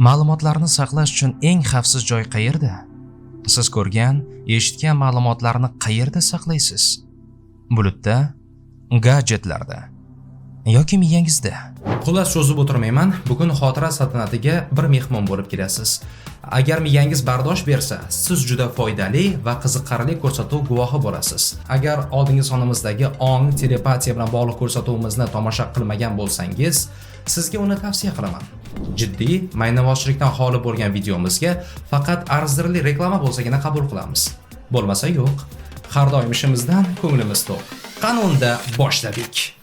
Ma'lumotlarni saqlash uchun eng xavfsiz joy qayerda? Siz ko'rgan, eshitgan ma'lumotlarni qayerda saqlaysiz? Bulutda, gadjetlarda yoki miyangizda? Xullas cho'zib o'tirmayman. Bugun xotira saltanatiga bir mehmon bo'lib kelasiz. Agar miyangiz bardosh bersa, siz juda foydali va qiziqarli ko'rsatuv guvohi bo'lasiz. Agar oldingi sonimizdagi ong, telepatiya bilan bog'liq ko'rsatuvimizni tomosha qilmagan bo'lsangiz, sizga uni tavsiya qilaman. Jiddiy, maynavozchilikdan xoli bo'lgan videomizga faqat arzirli reklama bo'lsagina qabul qilamiz. Bo'lmasa yo'q. Har doim ishimizdan ko'nglimiz to'q. Qani unda boshladik.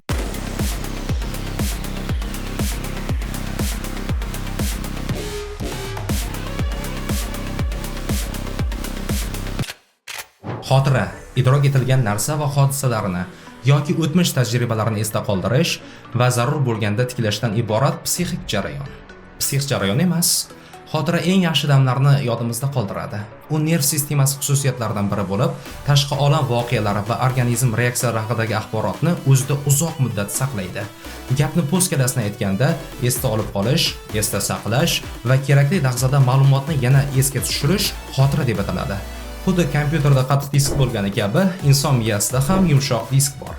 Xotira idrok etilgan narsa va hodisalarni yoki o'tmish tajribalarini esda qoldirish va zarur bo'lganda tiklashdan iborat psixik jarayon. Psixik jarayon emas, xotira eng yaxshi damlarni yodimizda qoldiradi. U nerv sistemasi xususiyatlaridan biri bo'lib, tashqi olam voqealari va organizm reaksiyalari haqidagi axborotni o'zida uzoq muddat saqlaydi. Gapni postkalasini aytganda, esda olib qolish, esda saqlash va kerakli lahzada ma'lumotni yana esga tushirish xotira deb ataladi. Xuddi kompyuterda qattiq disk bo'lgani kabi, inson miyasida ham yumshoq disk bor.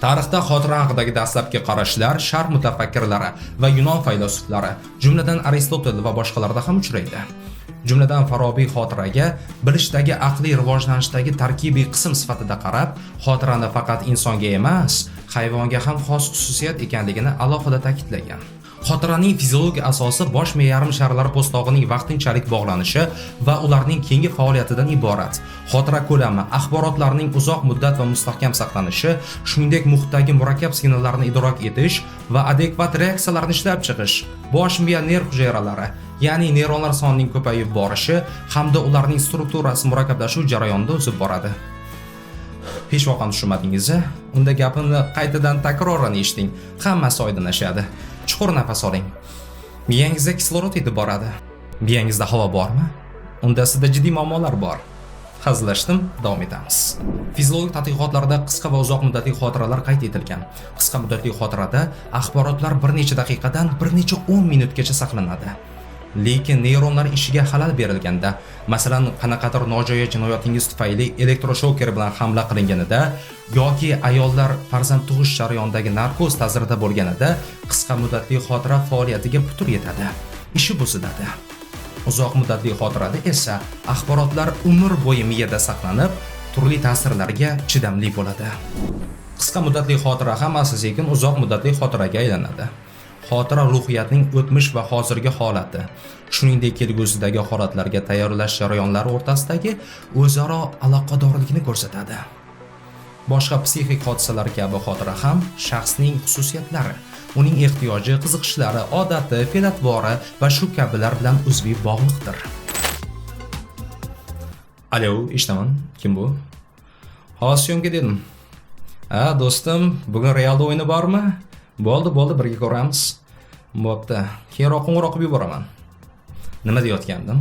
Tarixda xotira haqidagi dastlabki qarashlar sharq mutafakkirlari va yunon faylosuflari, jumladan Aristotel va boshqalarda ham uchraydi. Jumladan Farobiy xotiraga bilishdagi aqliy rivojlanishdagi tarkibiy qism sifatida qarab, xotirani faqat insonga emas, hayvonga ham xos xususiyat ekanligini alohida ta'kidlagan. Xotiraning fiziologik asosi bosh miya yarim sharlari po'stlog'ining vaqtinchalik bog'lanishi va ularning keyingi faoliyatidan iborat. Xotira ko'lami axborotlarning uzoq muddat va mustahkam saqlanishi, shuningdek muhitdagi murakkab signallarni idrok etish va adekvat reaksiyalarni ishlab chiqish, bosh miya nerv hujayralari, ya'ni neyronlar sonining ko'payib borishi hamda ularning strukturasi murakkablashuv jarayonida o'sib boradi. Hech vaqt tushunmadingizmi? Unda gapimni qaytadan takroran eshiting, hammasi oydinlashadi. Chuqur nafas oling. Miyangizda kislorod yetib boradi. Miyangizda havo bormi? Unda sizda jiddiy muammolar bor. Hazillashdim, davom etamiz. Fiziologik tadqiqotlarda qisqa va uzoq muddatli xotiralar qayd etilgan. Qisqa muddatli xotirada axborotlar bir necha daqiqadan bir necha 10 minutgacha saqlanadi. Lekin neyronlar ishiga xalal berilganda, masalan, qanaqadir nojo'ya jinoyatingiz tufayli elektroshoker bilan hamla qilinganida yoki ayollar farzand tug'ish jarayonidagi narkoz ta'sirida bo'lganida qisqa muddatli xotira faoliyatiga putur yetadi. Ishi buziladi. Uzoq muddatli xotirada esa axborotlar umr bo'yi miyada saqlanib, turli ta'sirlarga chidamli bo'ladi. Qisqa muddatli xotira ham asta-sekin uzoq muddatli xotiraga aylanadi. Xotira ruhiyatning o'tmish va hozirgi holati, shuningdek kelgusidagi holatlarga tayyorlash jarayonlari o'rtasidagi o'zaro aloqadorlikni ko'rsatadi. Boshqa psixik hodisalar kabi xotira ham shaxsning xususiyatlari, uning ehtiyoji, qiziqishlari, odati, fe'l-atvori va shu kabilar bilan uzviy bog'liqdir. Alo, eshitaman. Kim bu? Syomka dedim. Do'stim, bugun Realda o'yini bormi? Bo'ldi, birga ko'ramiz. Bo'pti, keyinroq qo'ng'iroq qilib yuboraman. Nima deyotgandim?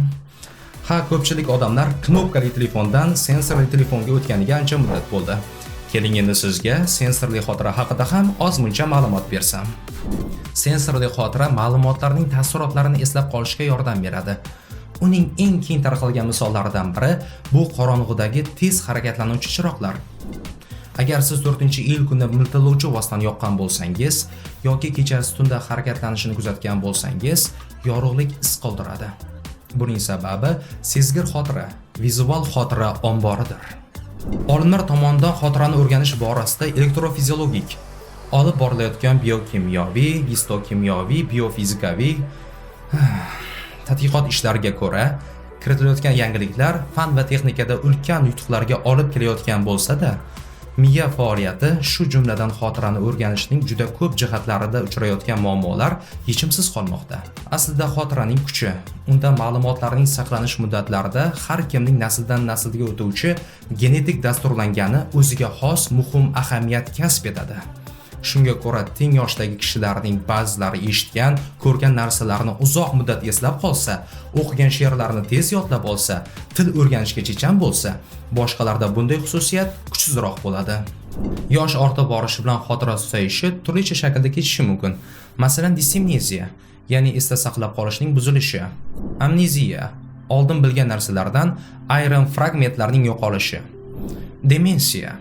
Ko'pchilik odamlar knopkali telefondan sensorli telefonga o'tganiga ancha muddat bo'ldi. Keling endi sizga sensorli xotira haqida ham ozmuncha ma'lumot bersam. Sensorli xotira ma'lumotlarning taassurotlarini eslab qolishga yordam beradi. Uning eng keng tarqalgan misollaridan biri bu qorong'udagi tez harakatlanuvchi chiroqlar. Agar siz 4-iyul kuni miltillovchi vositani yoqqan bo'lsangiz yoki kechasi tunda harakatlanishini kuzatgan bo'lsangiz, yorug'lik iz qoldiradi. Buning sababi sezgir xotira, vizual xotira omboridir. Olimlar tomonidan xotirani o'rganish borasida elektrofiziologik, olib borilayotgan biokimyoviy, histokimyoviy, biofizikaviy tadqiqot ishlariga ko'ra, kiritilayotgan yangiliklar fan va texnikada ulkan yutuqlarga olib kelayotgan bo'lsa-da, miya faoliyati, shu jumladan xotirani o'rganishning juda ko'p jihatlarida uchrayotgan muammolar yechimsiz qolmoqda. Aslida xotiraning kuchi, unda ma'lumotlarning saqlanish muddatlarida har kimning nasldan naslga o'tuvchi genetik dasturlangani o'ziga xos muhim ahamiyat kasb etadi. Shunga ko'ra, teng yoshdagi kishilarning ba'zilari eshitgan, ko'rgan narsalarni uzoq muddat eslab qolsa, o'qigan she'rlarni tez yodlab olsa, til o'rganishga chechan bo'lsa, boshqalarda bunday xususiyat kuchsizroq bo'ladi. Yosh ortib borishi bilan xotira susayishi turlicha shaklda kechishi mumkin. Masalan, dissimneziya, ya'ni esda saqlab qolishning buzilishi. Amneziya, oldin bilgan narsalardan ayrim fragmentlarning yo'qolishi. Demensiya,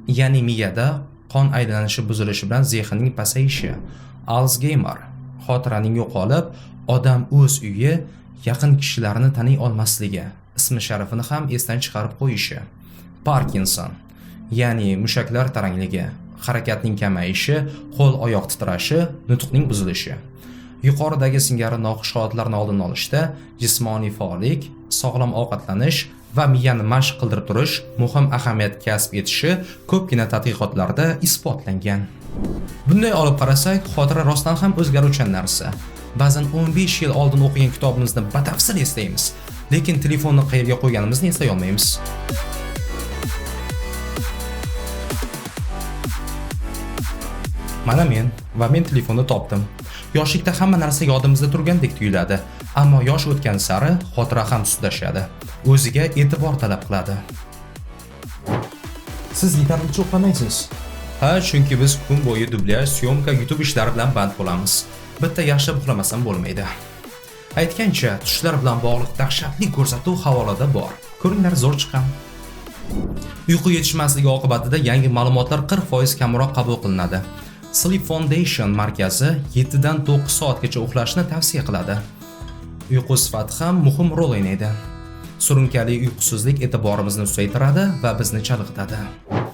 ya'ni miyada qon aylanishi buzilishi bilan zehnning pasayishi. Alzgeymer, xotiraning yo'qolib, odam o'z uyi, yaqin kishilarni taniy olmasligi, ismi sharifini ham esdan chiqarib qo'yishi. Parkinson, ya'ni mushaklar tarangligi, harakatning kamayishi, qo'l-oyoq titrashi, nutqning buzilishi. Yuqoridagi singari noxush holatlarni oldini olishda jismoniy faollik, sog'lom ovqatlanish va miyani mashq qildirib turish muhim ahamiyat kasb etishi ko'pgina tadqiqotlarda isbotlangan. Bunday olib qarasak, xotira rostdan ham o'zgaruvchan narsa. Ba'zan 15 yil oldin o'qigan kitobimizni batafsil eslaymiz, lekin telefonni qayerga qo'yganimizni eslay olmaymiz. Mana men telefonni topdim. Yoshlikda hamma narsa yodimizda turgandek tuyuladi, ammo yosh o'tgan sari xotira ham sustlashadi, o'ziga e'tibor talab qiladi. Siz yetarlicha uxlamaysiz. Ha, chunki biz kun bo'yi dublyaj, syomka, YouTube ishlari bilan band bo'lamiz. Bitta yaxshi uxlamasam bo'lmaydi. Aytgancha, tushlar bilan bog'liq dahshatli ko'rsatuv havolada bor. Ko'ringlar, zo'r chiqqan. Uyqu yetishmasligi oqibatida yangi ma'lumotlar 40% kamroq qabul qilinadi. Sleep Foundation markazi 7 dan 9 soatgacha uxlashni tavsiya qiladi. Uyqu sifati ham muhim rol o'ynaydi. Surunkali uyqusizlik e'tiborimizni susaytiradi va bizni chalg'itadi.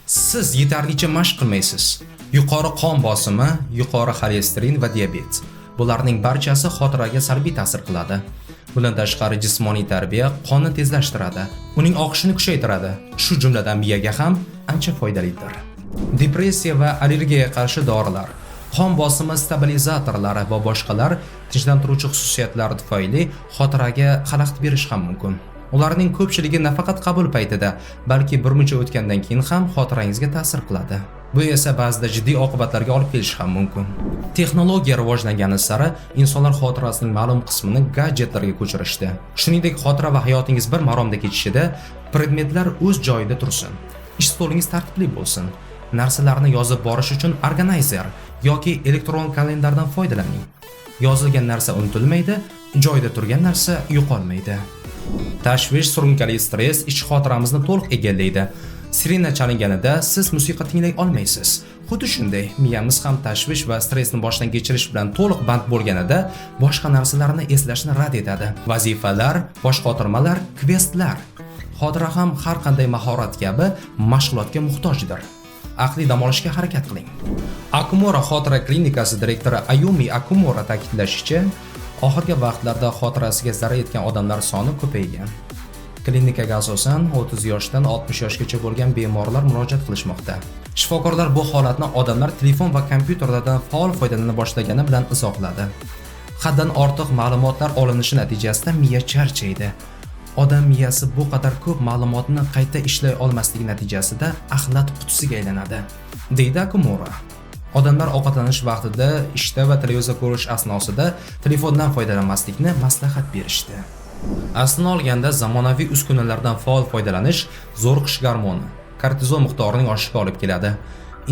Siz yetarlicha mashq qilmaysiz. Yuqori qon bosimi, yuqori xolesterin va diabet. Bularning barchasi xotiraga salbiy ta'sir qiladi. Bundan tashqari jismoniy tarbiya qonni tezlashtiradi, uning oqishini kuchaytiradi. Shu jumladan miyaga ham ancha foydalidir. Depressiya va allergiyaga qarshi dorilar, qon bosimi stabilizatorlari va boshqalar tinchlantiruvchi xususiyatlari tufayli xotiraga xalaqit berish ham mumkin. Ularning ko'pchiligi nafaqat qabul paytida, balki bir muncha o'tgandan keyin ham xotirangizga ta'sir qiladi. Bu esa ba'zida jiddiy oqibatlarga olib kelishi ham mumkin. Texnologiya rivojlangani sari insonlar xotirasining ma'lum qismini gadjetlarga ko'chirishdi. Shuningdek, xotira va hayotingiz bir maromda kechishida predmetlar o'z joyida tursin. Ish stolingiz tartibli bo'lsin. Narsalarni yozib borish uchun organizer yoki elektron kalendardan foydalaning. Yozilgan narsa unutilmaydi, joyida turgan narsa yo'qolmaydi. Tashvish, surunkali stress ichki xotiramizni to'liq egallaydi. Sirena chalinganida siz musiqa tinglay olmaysiz. Xuddi shunday, miyamiz ham tashvish va stressni boshdan kechirish bilan to'liq band bo'lganida boshqa narsalarni eslashni rad etadi. Vazifalar, bosh qotirmalar, questlar. Xotira ham har qanday mahorat kabi mashg'ulotga muhtojdir. Aqliy dam olishga harakat qiling. Akumura xotira klinikasi direktori Ayumi Akumura ta'kidlashicha, oxirgi vaqtlarda xotirasiga zarar yetgan odamlar soni ko'paygan. Klinikaga asosan 30 yoshdan 60 yoshgacha bo'lgan bemorlar murojaat qilishmoqda. Shifokorlar bu holatni odamlar telefon va kompyuterlardan faol foydalana boshlagani bilan izohladi. Haddan ortiq ma'lumotlar olinishi natijasida miya charchaydi. Odam miyasi bu qadar ko'p ma'lumotni qayta ishlay olmasligi natijasida axlat qutisiga aylanadi, deydi Akumura. Odamlar ovqatlanish vaqtida, ishda va televizor ko'rish asnosida telefondan foydalanmaslikni maslahat berishdi. Aslini olganda zamonaviy uskunalardan faol foydalanish zo'riqish gormoni, kortizol miqdorining oshishiga olib keladi.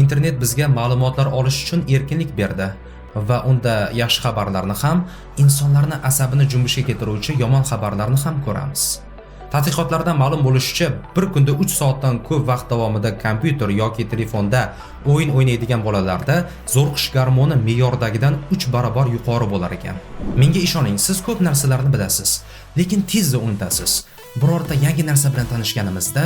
Internet bizga ma'lumotlar olish uchun erkinlik berdi va unda yaxshi xabarlarni ham, insonlarni asabini junbishga keltiruvchi yomon xabarlarni ham ko'ramiz. Tadqiqotlardan ma'lum bo'lishicha, bir kunda 3 soatdan ko'p vaqt davomida kompyuter yoki telefonda o'yin o'ynaydigan bolalarda zo'riqish gormoni me'yordagidan 3 barobar yuqori bo'lar ekan. Menga ishoning, siz ko'p narsalarni bilasiz, lekin tezda unutasiz. Birorta yangi narsa bilan tanishganimizda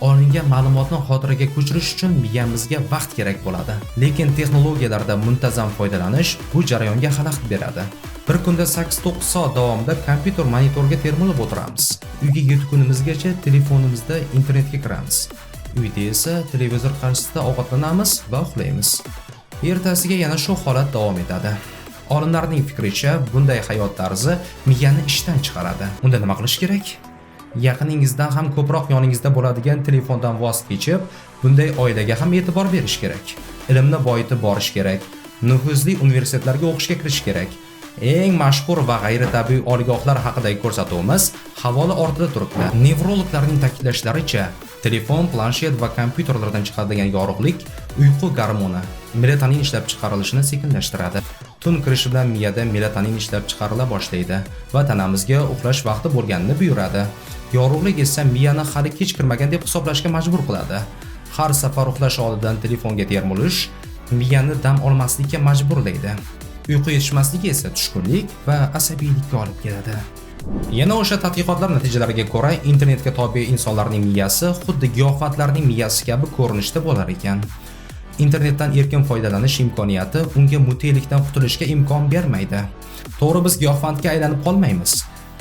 olingan ma'lumotni xotiraga ko'chirish uchun miyamizga vaqt kerak bo'ladi. Lekin texnologiyalardan muntazam foydalanish bu jarayonga xalaqit beradi. Bir kunda 8-9 soat davomida kompyuter monitoriga termilib o'tiramiz. Uyga yetgunimizgacha telefonimizda internetga kiramiz. Uyda esa televizor qarshisida ovqatlanamiz va uxlaymiz. Ertasiga yana shu holat davom etadi. Olimlarning fikricha, bunday hayot tarzi miyani ishdan chiqaradi. Unda nima qilish kerak? Yaqiningizdan ham ko'proq yoningizda bo'ladigan telefondan voz kechib, bunday oilaga ham e'tibor berish kerak. Ilmni boyitib borish kerak. Nufuzli universitetlarga o'qishga kirish kerak. Eng mashhur va g'ayritabiiy oliygohlar haqidagi ko'rsatuvimiz havola ortida turibdi. Nevrologlarning ta'kidlashlaricha, telefon, planshet va kompyuterlardan chiqadigan yorug'lik Uyqu gormoni melatonin ishlab chiqarilishini sekinlashtiradi. Tun kirishi bilan miyada melatonin ishlab chiqarila boshlaydi va tanamizga uxlash vaqti bo'lganini buyuradi. Yorug'lik esa miyani hali kech kirmagan deb hisoblashga majbur qiladi. Har safar uxlash oldidan telefonga termulish miyani dam olmaslikka majburlaydi. Uyqu yetishmasligi esa tushkunlik va asabiylikka olib keladi. Yana o'sha tadqiqotlar natijalariga ko'ra, internetga tobe insonlarning miyasi xuddi giyohvandlarning miyasi kabi ko'rinishda bo'lar ekan. Internetdan erkin foydalanish imkoniyati unga mutelikdan qutulishga imkon bermaydi. To'g'ri, biz giyohvandga aylanib qolmaymiz,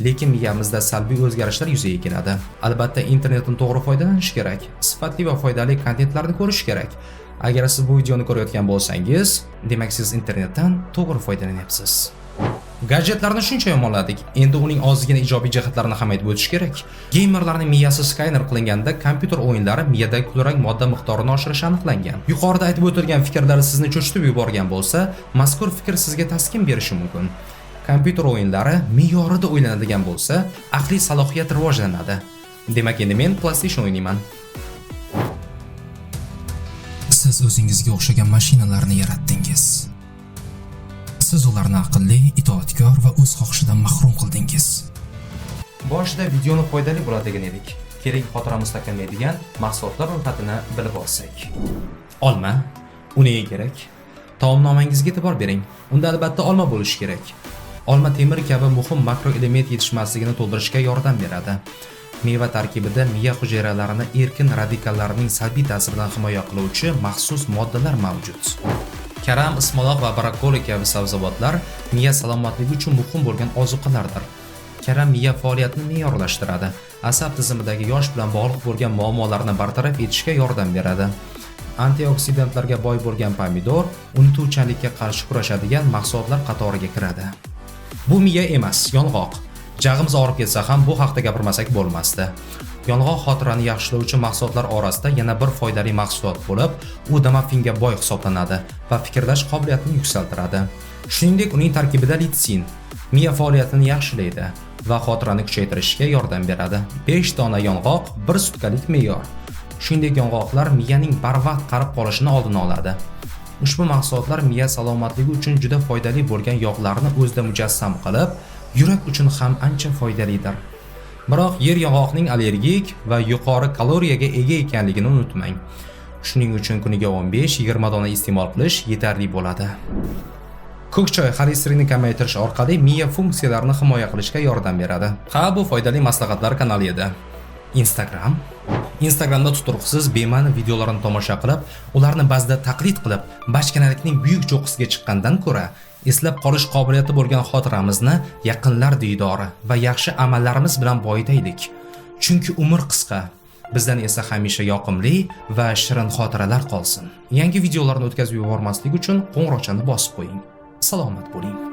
lekin miyamizda salbiy o'zgarishlar yuzaga keladi. Albatta, internetdan to'g'ri foydalanish kerak, sifatli va foydali kontentlarni ko'rish kerak. Agar siz bu videoni ko'rayotgan bo'lsangiz, demak siz internetdan to'g'ri foydalanyapsiz. Gadjetlarni shuncha yomonladik, endi uning ozgina ijobiy jihatlarini ham aytib o'tish kerak. Geymerlarning miyasi skaner qilinganda kompyuter o'yinlari miyadagi kulrang modda miqdorini oshirishi aniqlangan. Yuqorida aytib o'tilgan fikrlar sizni cho'chitib yuborgan bo'lsa, mazkur fikr sizga taskin berishi mumkin. Kompyuter o'yinlari me'yorida o'ylanadigan bo'lsa, aqliy salohiyat rivojlanadi. Demak, endi men PlayStation o'ynayman. Siz o'zingizga o'xshagan mashinalarni yaratdingiz. Siz ularni aqlli, itoatkor va o'z xohishidan mahrum qildingiz. Boshida videoni foydali bo'ladi degan edik. Keling, xotira mustahkamlaydigan mahsulotlar ro'yxatini bilib olsak. Olma. U nega kerak? Taomnomangizga e'tibor bering. Unda albatta olma bo'lishi kerak. Olma temir kabi muhim makroelement yetishmasligini to'ldirishga yordam beradi. Meva tarkibida miya hujayralarini erkin radikallarning salbiy ta'siridan himoya qiluvchi maxsus moddalar mavjud. Karam, ismaloq va brokkoli kabi sabzavotlar miya salomatligi uchun muhim bo'lgan ozuqalardir. Karam miya faoliyatini me'yorlashtiradi, asab tizimidagi yosh bilan bog'liq bo'lgan muammolarni bartaraf etishga yordam beradi. Antioksidantlarga boy bo'lgan pomidor unutuvchanlikka qarshi kurashadigan mahsulotlar qatoriga kiradi. Bu miya emas, yong'oq. Jag'imiz og'rib ketsa ham bu haqda gapirmasak bo'lmasdi. Yong'oq xotirani yaxshilovchi mahsulotlar orasida yana bir foydali mahsulot bo'lib, u dopaminga boy hisoblanadi va fikrlash qobiliyatini yuksaltiradi. Shuningdek, uning tarkibida litsin miya faoliyatini yaxshilaydi va xotirani kuchaytirishga yordam beradi. 5 dona yong'oq 1 sutkalik me'yor. Shuningdek, yong'oqlar miyaning barvaqt qarib qolishini oldini oladi. Ushbu mahsulotlar miya salomatligi uchun juda foydali bo'lgan yog'larni o'zida mujassam qilib, yurak uchun ham ancha foydalidir. Biroq yer yong'oqning allergik va yuqori kaloriyaga ega ekanligini unutmang. Shuning uchun kuniga 15-20 dona iste'mol qilish yetarli bo'ladi. Ko'k choy xolesterinni kamaytirish orqali miya funksiyalarini himoya qilishga yordam beradi. Ha, bu foydali maslahatlar kanali edi. Instagramda tuturuqsiz bema'ni videolarini tomosha qilib, ularni ba'zida taqlid qilib, bachkanalikning buyuk cho'qqisiga chiqqandan ko'ra, eslab qolish qobiliyati bo'lgan xotiramizni yaqinlar diydori va yaxshi amallarimiz bilan boyitaylik. Chunki umr qisqa. Bizdan esa hamisha yoqimli va shirin xotiralar qolsin. Yangi videolarni o'tkazib yubormaslik uchun qo'ng'iroqchani bosib qo'ying. Salomat bo'ling.